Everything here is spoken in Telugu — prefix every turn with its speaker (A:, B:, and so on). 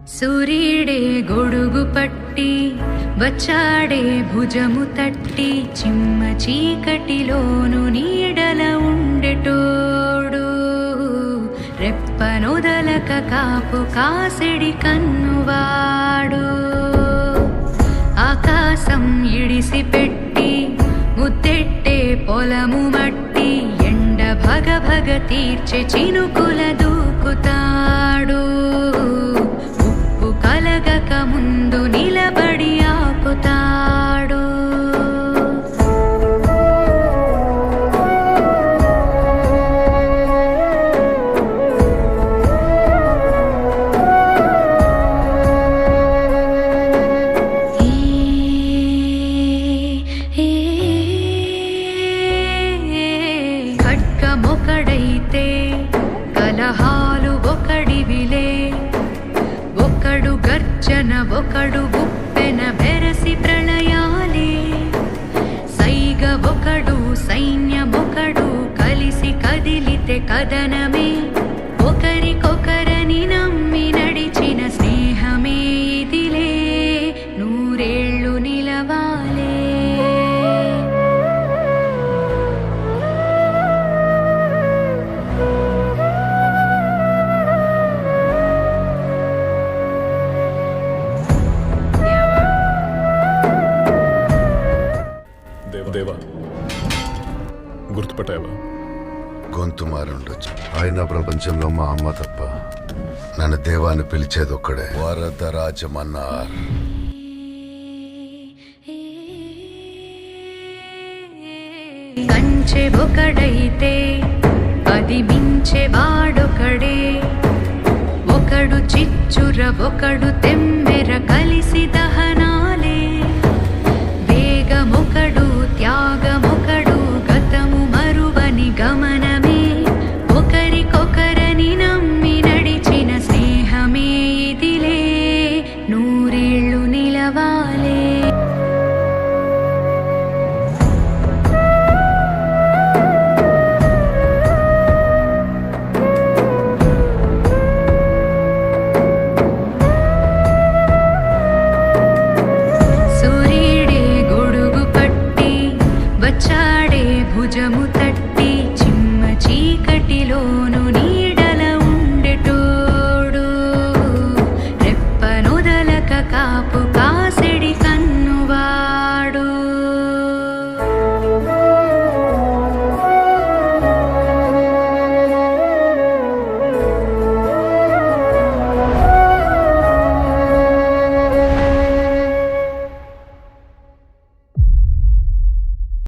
A: సూర్యుడే గొడుగు పట్టి వచ్చాడే భుజము తట్టి చిమ్మ చీకటిలోను నీడల ఉండెటోడు రెప్పనొదలక కాపు కాసెడి కన్నువాడు ఆకాశం ఇడిసి పెట్టి ముద్దెట్టే పొలము మట్టి ఎండ భగ భగ తీర్చే చినుకుల దూకుతాడు ఉప్పు కలగక ముందు నిలబడి ఆపుతాడు ఖడ్గమొకడైతే కలహాలు ఒకడివిలే ఒకడు గర్జన ఒకడు ఉప్పెన బెరసి ప్రళయాలే సైగ ఒకడు సైన్యమొకడు కలిసి కదిలితే కదనమే ఒకరికొకరని నమ్మి నడిచిన స్నేహమే ఇదిలే నూరేళ్ళు నిలవాలే
B: దేవా గుర్తుపట్టావా?
C: గొంతు మారుండొచ్చు, అయినా ప్రపంచంలో మా అమ్మ తప్ప నన్ను దేవాన్ని పిలిచేది ఒక్కడే, వరదరాజమన్నార్.
A: కంచె ఒకడైతే అది మించే వాడొకడే ఒకడు చిచ్చుర ఒకడు తెమ్మ